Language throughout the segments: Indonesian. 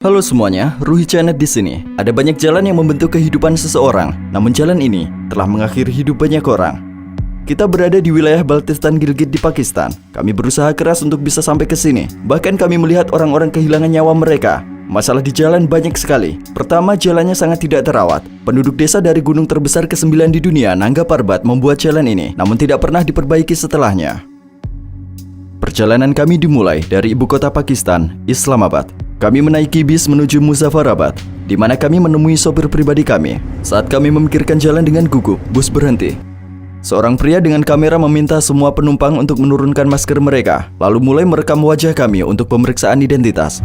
Halo semuanya, Ruhi Chanet di sini. Ada banyak jalan yang membentuk kehidupan seseorang, namun jalan ini telah mengakhiri hidup banyak orang. Kita berada di wilayah Baltistan Gilgit di Pakistan. Kami berusaha keras untuk bisa sampai ke sini. Bahkan kami melihat orang-orang kehilangan nyawa mereka. Masalah di jalan banyak sekali. Pertama, jalannya sangat tidak terawat. Penduduk desa dari gunung terbesar ke-9 di dunia, Nangga Parbat, membuat jalan ini, namun tidak pernah diperbaiki setelahnya. Perjalanan kami dimulai dari ibu kota Pakistan, Islamabad. Kami menaiki bis menuju Muzaffarabad, di mana kami menemui sopir pribadi kami. Saat kami memikirkan jalan dengan gugup, bus berhenti. Seorang pria dengan kamera meminta semua penumpang untuk menurunkan masker mereka, lalu mulai merekam wajah kami untuk pemeriksaan identitas.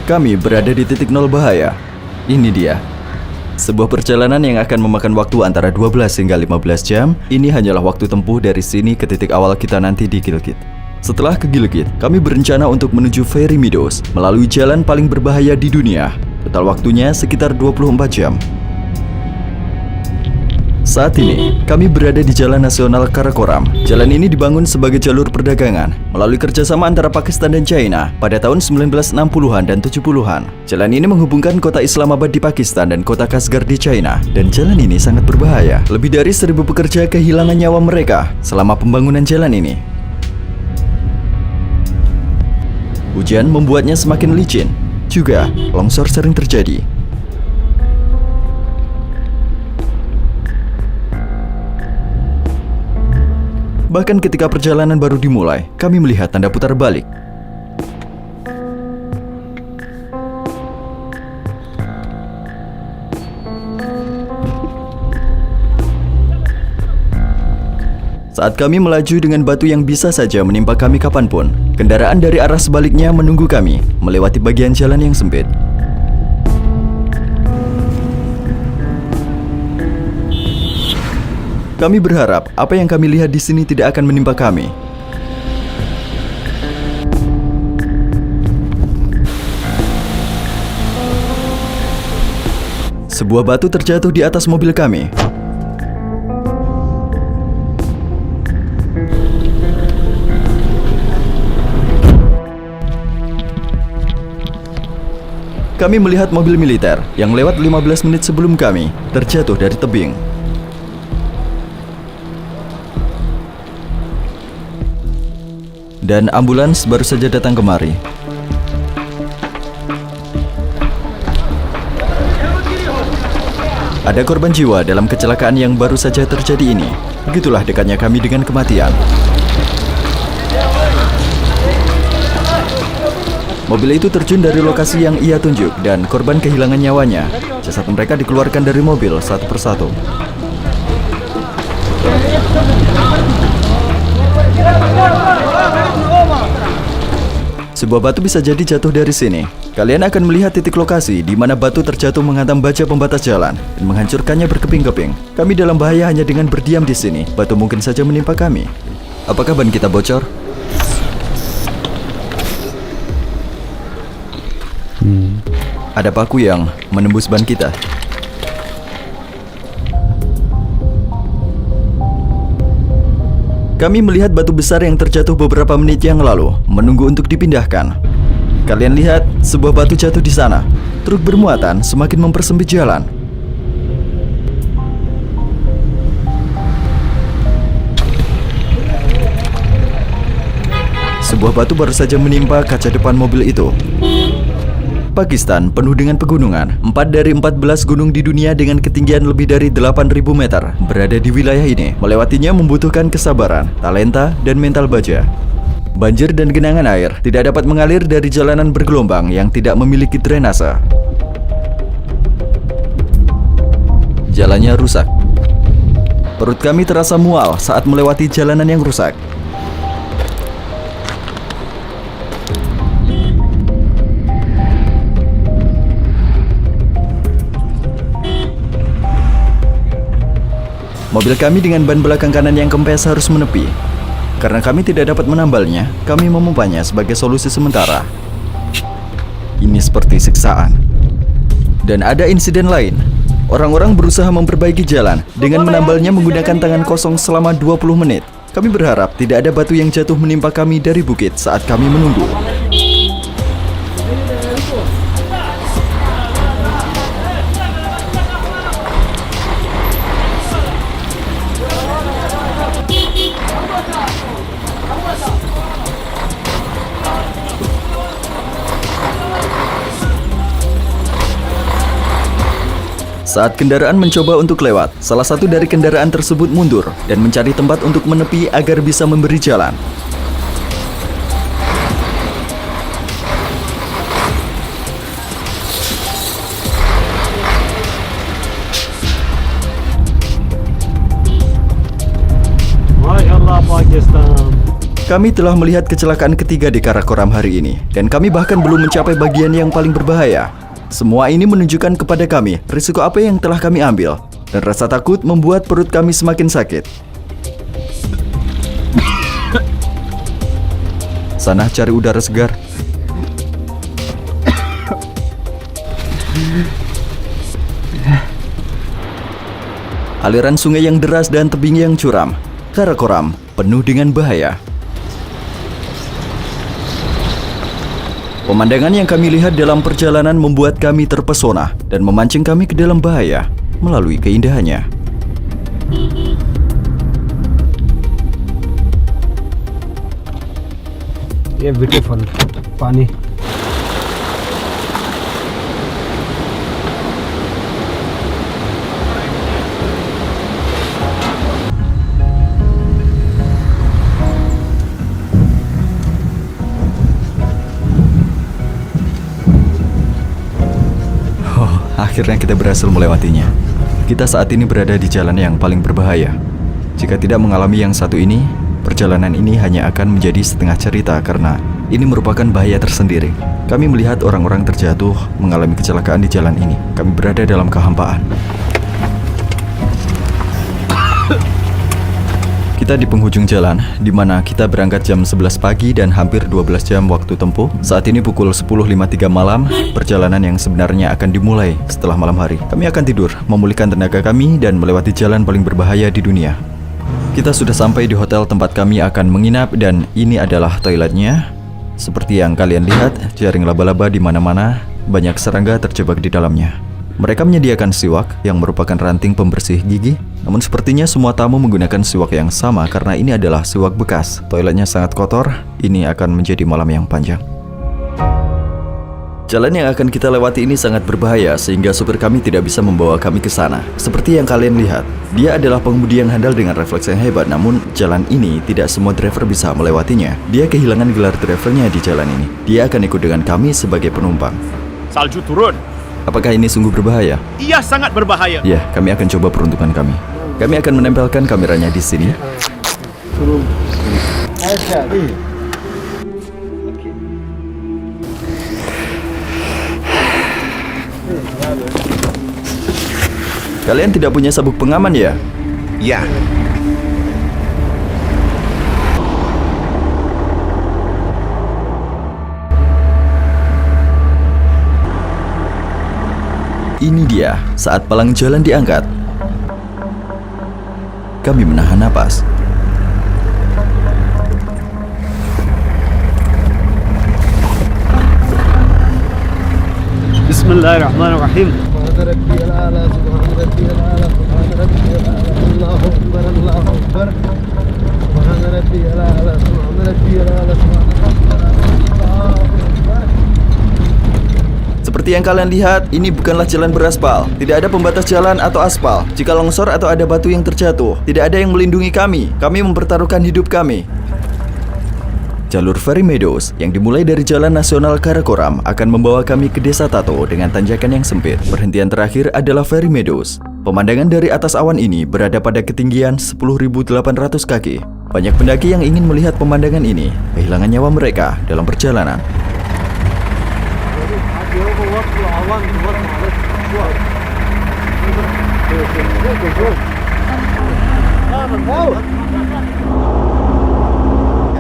Kami berada di titik nol bahaya. Ini dia. Sebuah perjalanan yang akan memakan waktu antara 12 hingga 15 jam. Ini hanyalah waktu tempuh dari sini ke titik awal kita nanti di Gilgit. Setelah ke Gilgit, kami berencana untuk menuju Fairy Meadows, melalui jalan paling berbahaya di dunia. Total waktunya sekitar 24 jam. Saat ini, kami berada di Jalan Nasional Karakoram. Jalan ini dibangun sebagai jalur perdagangan melalui kerjasama antara Pakistan dan China pada tahun 1960-an dan 70-an. Jalan ini menghubungkan kota Islamabad di Pakistan dan kota Kashgar di China. Dan jalan ini sangat berbahaya. Lebih dari 1.000 pekerja kehilangan nyawa mereka selama pembangunan jalan ini. Hujan membuatnya semakin licin. Juga, longsor sering terjadi. Bahkan ketika perjalanan baru dimulai, kami melihat tanda putar balik. Saat kami melaju dengan batu yang bisa saja menimpa kami kapanpun, kendaraan dari arah sebaliknya menunggu kami, melewati bagian jalan yang sempit. Kami berharap apa yang kami lihat di sini tidak akan menimpa kami. Sebuah batu terjatuh di atas mobil kami. Kami melihat mobil militer yang lewat 15 menit sebelum kami terjatuh dari tebing. Dan ambulans baru saja datang kemari. Ada korban jiwa dalam kecelakaan yang baru saja terjadi ini. Begitulah dekatnya kami dengan kematian. Mobil itu terjun dari lokasi yang ia tunjuk dan korban kehilangan nyawanya. Jasad mereka dikeluarkan dari mobil satu persatu. Sebuah batu bisa jadi jatuh dari sini. Kalian akan melihat titik lokasi di mana batu terjatuh menghantam baja pembatas jalan dan menghancurkannya berkeping-keping. Kami dalam bahaya hanya dengan berdiam di sini. Batu mungkin saja menimpa kami. Apakah ban kita bocor? Ada paku yang menembus ban kita. Kami melihat batu besar yang terjatuh beberapa menit yang lalu, menunggu untuk dipindahkan. Kalian lihat, sebuah batu jatuh di sana. Truk bermuatan semakin mempersempit jalan. Sebuah batu baru saja menimpa kaca depan mobil itu. Pakistan penuh dengan pegunungan. 4 dari 14 gunung di dunia dengan ketinggian lebih dari 8.000 meter berada di wilayah ini. Melewatinya membutuhkan kesabaran, talenta, dan mental baja. Banjir dan genangan air tidak dapat mengalir dari jalanan bergelombang yang tidak memiliki drainase. Jalannya rusak. Perut kami terasa mual saat melewati jalanan yang rusak. Mobil kami dengan ban belakang kanan yang kempes harus menepi. Karena kami tidak dapat menambalnya, kami memompanya sebagai solusi sementara. Ini seperti siksaan. Dan ada insiden lain. Orang-orang berusaha memperbaiki jalan dengan menambalnya menggunakan tangan kosong selama 20 menit. Kami berharap tidak ada batu yang jatuh menimpa kami dari bukit saat kami menunggu. Saat kendaraan mencoba untuk lewat, salah satu dari kendaraan tersebut mundur dan mencari tempat untuk menepi agar bisa memberi jalan. Masyaallah Pakistan. Kami telah melihat kecelakaan ketiga di Karakoram hari ini, dan kami bahkan belum mencapai bagian yang paling berbahaya. Semua ini menunjukkan kepada kami risiko apa yang telah kami ambil, dan rasa takut membuat perut kami semakin sakit. Sana cari udara segar. Aliran sungai yang deras dan tebing yang curam. Karakoram penuh dengan bahaya. Pemandangan yang kami lihat dalam perjalanan membuat kami terpesona dan memancing kami ke dalam bahaya melalui keindahannya. ये beautiful पानी. Akhirnya kita berhasil melewatinya. Kita saat ini berada di jalan yang paling berbahaya. Jika tidak mengalami yang satu ini, perjalanan ini hanya akan menjadi setengah cerita karena ini merupakan bahaya tersendiri. Kami melihat orang-orang terjatuh mengalami kecelakaan di jalan ini. Kami berada dalam kehampaan. Kita di penghujung jalan, di mana kita berangkat jam 11 pagi dan hampir 12 jam waktu tempuh. Saat ini pukul 10.53 malam, perjalanan yang sebenarnya akan dimulai setelah malam hari. Kami akan tidur, memulihkan tenaga kami, dan melewati jalan paling berbahaya di dunia. Kita sudah sampai di hotel tempat kami akan menginap, dan ini adalah toiletnya. Seperti yang kalian lihat, jaring laba-laba di mana-mana, banyak serangga terjebak di dalamnya. Mereka menyediakan siwak yang merupakan ranting pembersih gigi. Namun sepertinya semua tamu menggunakan siwak yang sama karena ini adalah siwak bekas. Toiletnya sangat kotor. Ini akan menjadi malam yang panjang. Jalan yang akan kita lewati ini sangat berbahaya sehingga supir kami tidak bisa membawa kami ke sana. Seperti yang kalian lihat, dia adalah pengemudi yang handal dengan refleks yang hebat. Namun jalan ini tidak semua driver bisa melewatinya. Dia kehilangan gelar drivernya di jalan ini. Dia akan ikut dengan kami sebagai penumpang. Salju turun. Apakah ini sungguh berbahaya? Iya, sangat berbahaya. Ya, kami akan coba peruntukan kami. Kami akan menempelkan kameranya di sini. Kalian tidak punya sabuk pengaman ya? Ya. Ini dia, saat palang jalan diangkat. Kami menahan napas. Bismillahirrahmanirrahim. Seperti yang kalian lihat, ini bukanlah jalan beraspal. Tidak ada pembatas jalan atau aspal. Jika longsor atau ada batu yang terjatuh, tidak ada yang melindungi kami. Kami mempertaruhkan hidup kami. Jalur Ferry Meadows yang dimulai dari Jalan Nasional Karakoram akan membawa kami ke Desa Tato dengan tanjakan yang sempit. Perhentian terakhir adalah Ferry Meadows. Pemandangan dari atas awan ini berada pada ketinggian 10.800 kaki. Banyak pendaki yang ingin melihat pemandangan ini kehilangan nyawa mereka dalam perjalanan.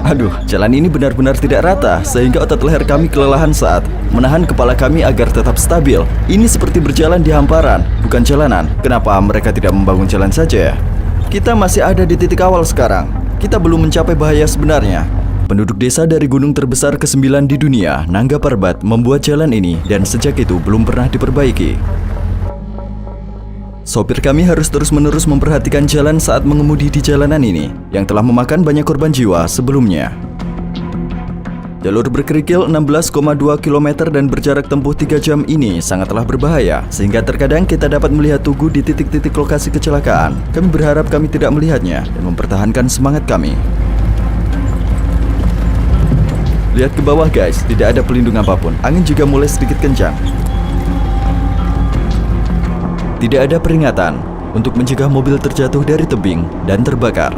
Aduh, jalan ini benar-benar tidak rata sehingga otot leher kami kelelahan saat menahan kepala kami agar tetap stabil. Ini seperti berjalan di hamparan, bukan jalanan. Kenapa mereka tidak membangun jalan saja ya? Kita masih ada di titik awal sekarang. kita belum mencapai bahaya sebenarnya. Penduduk desa dari gunung terbesar ke-9 di dunia, Nangga Parbat, membuat jalan ini dan sejak itu belum pernah diperbaiki. Sopir kami harus terus-menerus memperhatikan jalan saat mengemudi di jalanan ini yang telah memakan banyak korban jiwa sebelumnya. Jalur berkerikil 16,2 km dan berjarak tempuh 3 jam ini sangatlah berbahaya, sehingga terkadang kita dapat melihat tugu di titik-titik lokasi kecelakaan. Kami berharap kami tidak melihatnya dan mempertahankan semangat kami. Lihat ke bawah guys, tidak ada pelindung apapun. Angin juga mulai sedikit kencang. Tidak ada peringatan untuk mencegah mobil terjatuh dari tebing dan terbakar.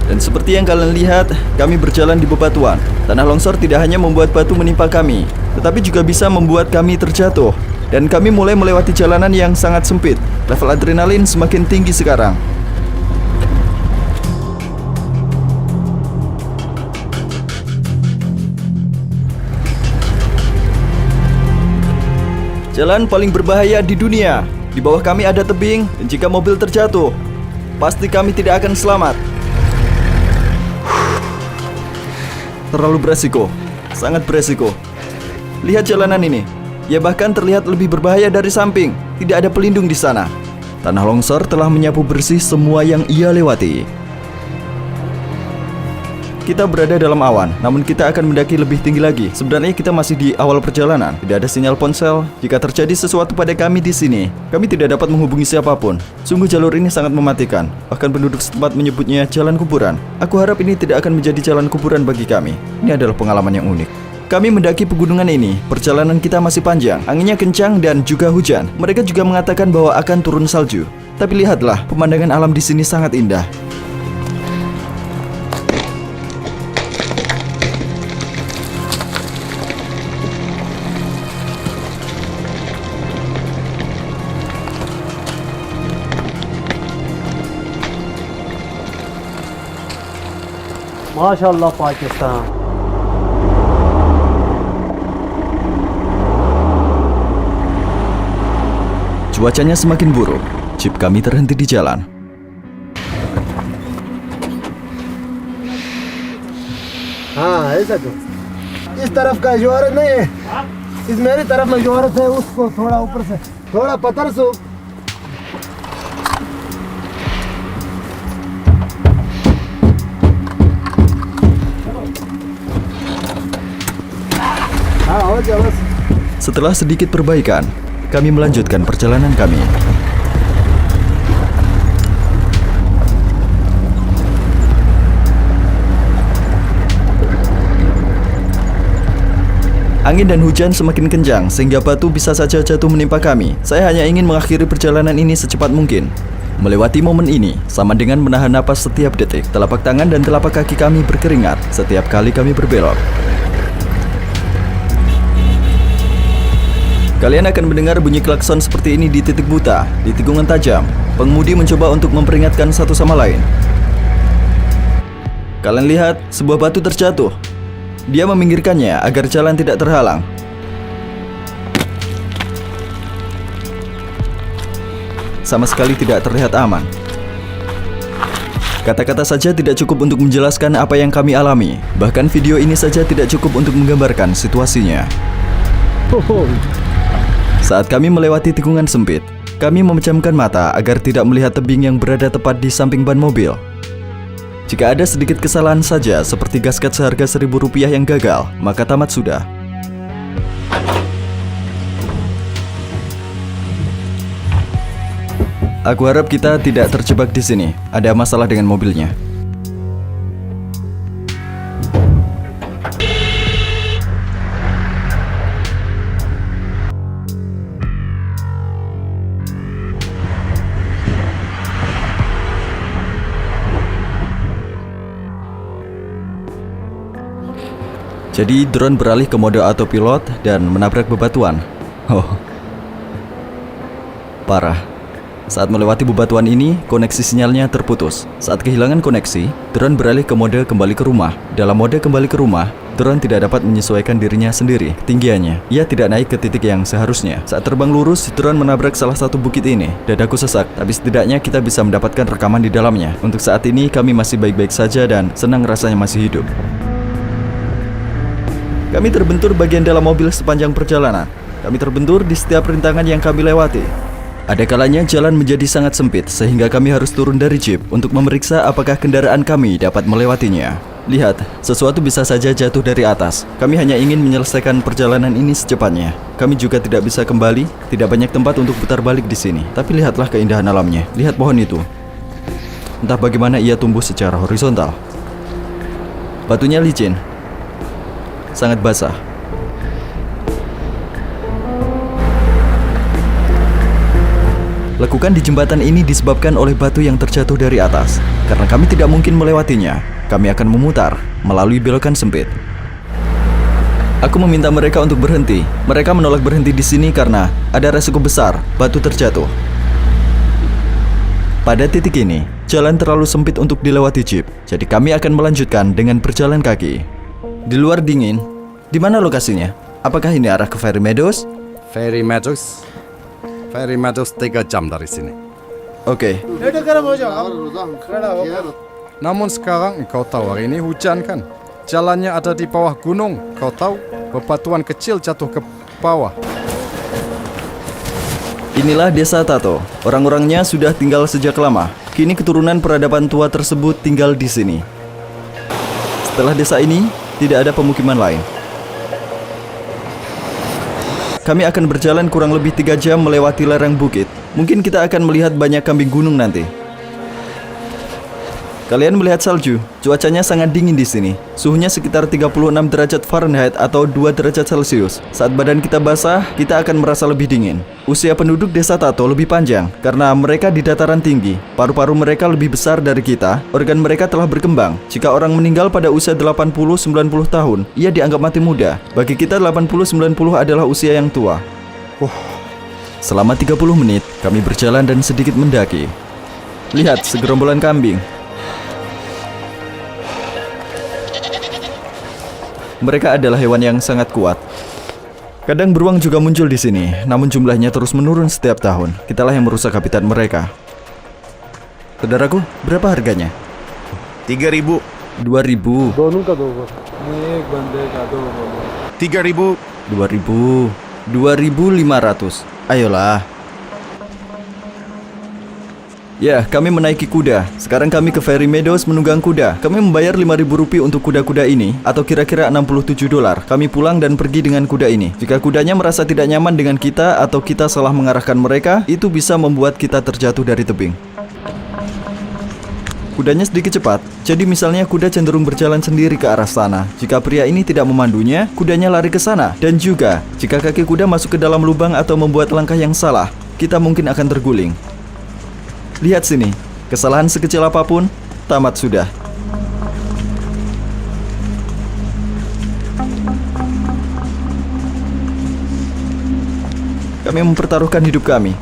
Dan seperti yang kalian lihat, kami berjalan di bebatuan. Tanah longsor tidak hanya membuat batu menimpa kami, tetapi juga bisa membuat kami terjatuh. Dan kami mulai melewati jalanan yang sangat sempit. Level adrenalin semakin tinggi sekarang. Jalan paling berbahaya di dunia. Di bawah kami ada tebing, dan jika mobil terjatuh, pasti kami tidak akan selamat. Terlalu beresiko, sangat beresiko. Lihat jalanan ini, ya bahkan terlihat lebih berbahaya dari samping. Tidak ada pelindung di sana. Tanah longsor telah menyapu bersih semua yang ia lewati. Kita berada dalam awan, namun kita akan mendaki lebih tinggi lagi. Sebenarnya kita masih di awal perjalanan. Tidak ada sinyal ponsel. Jika terjadi sesuatu pada kami di sini, kami tidak dapat menghubungi siapapun. Sungguh jalur ini sangat mematikan. Bahkan penduduk setempat menyebutnya jalan kuburan. Aku harap ini tidak akan menjadi jalan kuburan bagi kami. Ini adalah pengalaman yang unik. Kami mendaki pegunungan ini. Perjalanan kita masih panjang. Anginnya kencang dan juga hujan. Mereka juga mengatakan bahwa akan turun salju. Tapi lihatlah, pemandangan alam di sini sangat indah. MashaAllah Pakistan. Cuacanya semakin buruk. Jeep kami terhenti di jalan. हाँ ऐसा तो इस तरफ का जोहरत नहीं है, इस मेरी तरफ में जोहरत है, उसको थोड़ा ऊपर से थोड़ा पत्थर से हाँ हो जाओ बस। Setelah sedikit perbaikan, kami melanjutkan perjalanan kami. Angin dan hujan semakin kencang sehingga batu bisa saja jatuh menimpa kami. Saya hanya ingin mengakhiri perjalanan ini secepat mungkin. Melewati momen ini sama dengan menahan napas setiap detik. Telapak tangan dan telapak kaki kami berkeringat setiap kali kami berbelok. Kalian akan mendengar bunyi klakson seperti ini di titik buta, di tikungan tajam. Pengemudi mencoba untuk memperingatkan satu sama lain. Kalian lihat, sebuah batu terjatuh. Dia meminggirkannya agar jalan tidak terhalang. Sama sekali tidak terlihat aman. Kata-kata saja tidak cukup untuk menjelaskan apa yang kami alami. Bahkan video ini saja tidak cukup untuk menggambarkan situasinya. Saat kami melewati tikungan sempit, kami memejamkan mata agar tidak melihat tebing yang berada tepat di samping ban mobil. Jika ada sedikit kesalahan saja seperti gasket seharga Rp1.000 yang gagal, maka tamat sudah. Aku harap kita tidak terjebak di sini. Ada masalah dengan mobilnya. Jadi drone beralih ke mode autopilot dan menabrak bebatuan. Oh, parah. Saat melewati bebatuan ini, koneksi sinyalnya terputus. Saat kehilangan koneksi, drone beralih ke mode kembali ke rumah. Dalam mode kembali ke rumah, Turon tidak dapat menyesuaikan dirinya sendiri, ketinggiannya. Ia tidak naik ke titik yang seharusnya. Saat terbang lurus, Turon menabrak salah satu bukit ini. Dadaku sesak, tapi setidaknya kita bisa mendapatkan rekaman di dalamnya. Untuk saat ini, kami masih baik-baik saja dan senang rasanya masih hidup. Kami terbentur bagian dalam mobil sepanjang perjalanan. Kami terbentur di setiap rintangan yang kami lewati. Ada kalanya jalan menjadi sangat sempit sehingga kami harus turun dari jeep untuk memeriksa apakah kendaraan kami dapat melewatinya. Lihat, sesuatu bisa saja jatuh dari atas. Kami hanya ingin menyelesaikan perjalanan ini secepatnya. Kami juga tidak bisa kembali, tidak banyak tempat untuk putar balik di sini. Tapi lihatlah keindahan alamnya. Lihat pohon itu. Entah bagaimana ia tumbuh secara horizontal. Batunya licin, sangat basah. Lekukan di jembatan ini disebabkan oleh batu yang terjatuh dari atas. Karena kami tidak mungkin melewatinya, kami akan memutar melalui belokan sempit. Aku meminta mereka untuk berhenti. Mereka menolak berhenti di sini karena ada resiko besar batu terjatuh. Pada titik ini, jalan terlalu sempit untuk dilewati jeep, jadi kami akan melanjutkan dengan berjalan kaki. Di luar dingin. Di mana lokasinya? Apakah ini arah ke Fairy Meadows? Fairy Meadows 3 jam dari sini. Oke. Namun sekarang engkau tahu hari ini hujan kan? Jalannya ada di bawah gunung. Kau tahu bebatuan kecil jatuh ke bawah. Inilah desa Tato. Orang-orangnya sudah tinggal sejak lama. Kini keturunan peradaban tua tersebut tinggal di sini. Setelah desa ini, tidak ada pemukiman lain. Kami akan berjalan kurang lebih 3 jam melewati lereng bukit. Mungkin kita akan melihat banyak kambing gunung nanti. Kalian melihat salju, cuacanya sangat dingin di sini. Suhunya sekitar 36 derajat Fahrenheit atau 2 derajat Celcius. Saat badan kita basah, kita akan merasa lebih dingin. Usia penduduk desa Tato lebih panjang karena mereka di dataran tinggi. Paru-paru mereka lebih besar dari kita. Organ mereka telah berkembang. Jika orang meninggal pada usia 80-90 tahun, ia dianggap mati muda. Bagi kita 80-90 adalah usia yang tua. Selama 30 menit, kami berjalan dan sedikit mendaki. Lihat segerombolan kambing. Mereka adalah hewan yang sangat kuat. Kadang beruang juga muncul di sini, namun jumlahnya terus menurun setiap tahun. Kitalah yang merusak habitat mereka. Saudaraku, berapa harganya? 3.000. 2.000. 3.000. 2.000. 2.500. Ayolah. Ya, kami menaiki kuda. Sekarang kami ke Fairy Meadows menunggang kuda. Kami membayar 5.000 rupiah untuk kuda-kuda ini, atau kira-kira 67 dolar. Kami pulang dan pergi dengan kuda ini. Jika kudanya merasa tidak nyaman dengan kita, atau kita salah mengarahkan mereka, itu bisa membuat kita terjatuh dari tebing. Kudanya sedikit cepat, jadi misalnya kuda cenderung berjalan sendiri ke arah sana. Jika pria ini tidak memandunya, kudanya lari ke sana. Dan juga, jika kaki kuda masuk ke dalam lubang atau membuat langkah yang salah, kita mungkin akan terguling. Lihat sini, kesalahan sekecil apapun, tamat sudah. Kami mempertaruhkan hidup kami.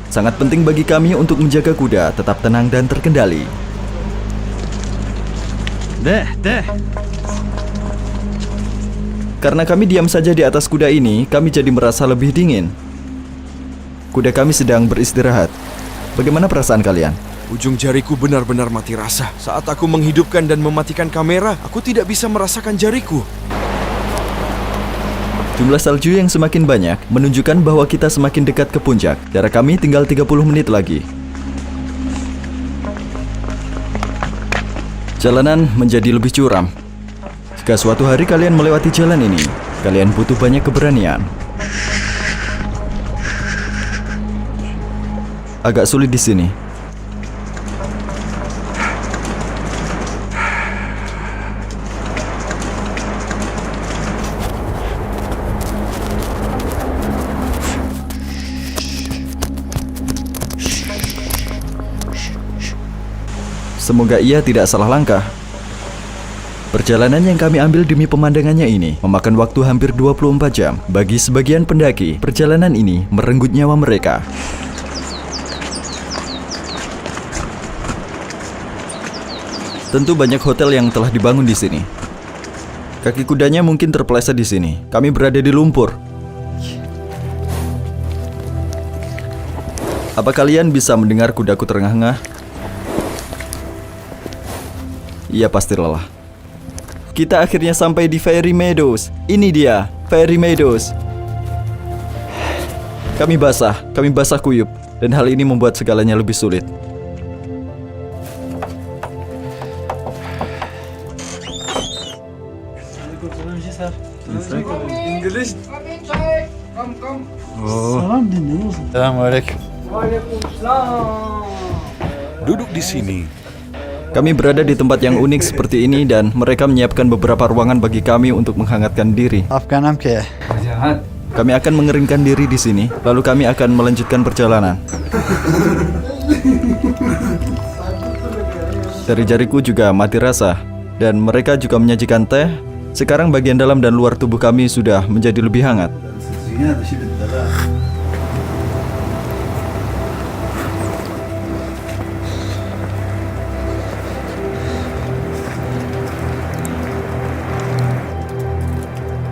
Sangat penting bagi kami untuk menjaga kuda tetap tenang dan terkendali. Karena kami diam saja di atas kuda ini, kami jadi merasa lebih dingin. Kuda kami sedang beristirahat. Bagaimana perasaan kalian? Ujung jariku benar-benar mati rasa. Saat aku menghidupkan dan mematikan kamera, aku tidak bisa merasakan jariku. Jumlah salju yang semakin banyak menunjukkan bahwa kita semakin dekat ke puncak. Jarak kami tinggal 30 menit lagi. Jalanan menjadi lebih curam. Jika suatu hari kalian melewati jalan ini, kalian butuh banyak keberanian. Agak sulit di sini. Semoga ia tidak salah langkah. Perjalanan yang kami ambil demi pemandangannya ini memakan waktu hampir 24 jam. Bagi sebagian pendaki, perjalanan ini merenggut nyawa mereka. Tentu banyak hotel yang telah dibangun di sini. Kaki kudanya mungkin terpeleset di sini. Kami berada di lumpur. Apa kalian bisa mendengar kudaku terengah-engah? Ia pasti lelah. Kita akhirnya sampai di Fairy Meadows. Ini dia, Fairy Meadows. Kami basah kuyup. Dan hal ini membuat segalanya lebih sulit. Duduk di sini. Kami berada di tempat yang unik seperti ini dan mereka menyiapkan beberapa ruangan bagi kami untuk menghangatkan diri. आपका नाम क्या है? Kami akan mengeringkan diri di sini, lalu kami akan melanjutkan perjalanan. Dari jariku juga mati rasa, dan mereka juga menyajikan teh. Sekarang bagian dalam dan luar tubuh kami sudah menjadi lebih hangat.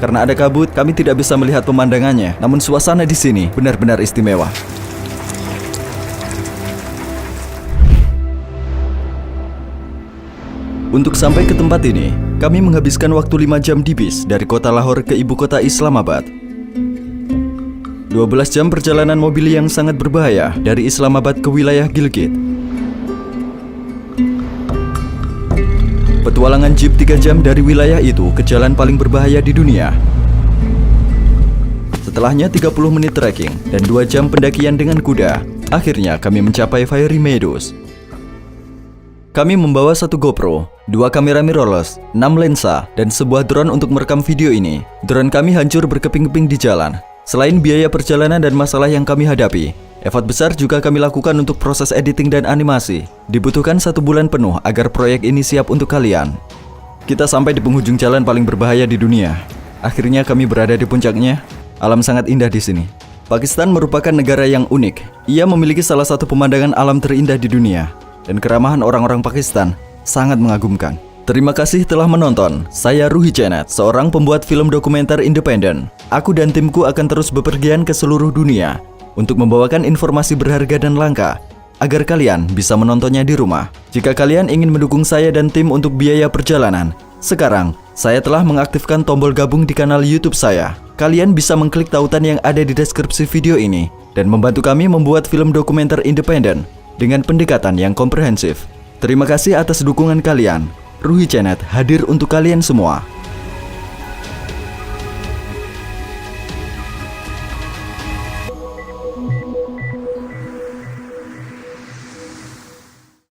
Karena ada kabut, kami tidak bisa melihat pemandangannya. Namun suasana di sini benar-benar istimewa. Untuk sampai ke tempat ini, kami menghabiskan waktu 5 jam di bis dari kota Lahore ke ibu kota Islamabad. 12 jam perjalanan mobil yang sangat berbahaya dari Islamabad ke wilayah Gilgit. Petualangan jeep 3 jam dari wilayah itu ke jalan paling berbahaya di dunia. Setelahnya 30 menit trekking dan 2 jam pendakian dengan kuda, akhirnya kami mencapai Fairy Meadows. Kami membawa 1 GoPro, 2 kamera mirrorless, 6 lensa, dan sebuah drone untuk merekam video ini. Drone kami hancur berkeping-keping di jalan. Selain biaya perjalanan dan masalah yang kami hadapi, effort besar juga kami lakukan untuk proses editing dan animasi. Dibutuhkan 1 bulan penuh agar proyek ini siap untuk kalian. Kita sampai di penghujung jalan paling berbahaya di dunia. Akhirnya kami berada di puncaknya. Alam sangat indah di sini. Pakistan merupakan negara yang unik. Ia memiliki salah satu pemandangan alam terindah di dunia. Dan keramahan orang-orang Pakistan sangat mengagumkan. Terima kasih telah menonton. Saya Ruhi Janet, seorang pembuat film dokumenter independen. Aku dan timku akan terus bepergian ke seluruh dunia untuk membawakan informasi berharga dan langka agar kalian bisa menontonnya di rumah. Jika kalian ingin mendukung saya dan tim untuk biaya perjalanan, sekarang saya telah mengaktifkan tombol gabung di kanal YouTube saya. Kalian bisa mengklik tautan yang ada di deskripsi video ini dan membantu kami membuat film dokumenter independen dengan pendekatan yang komprehensif. Terima kasih atas dukungan kalian. Ruhi Janet hadir untuk kalian semua.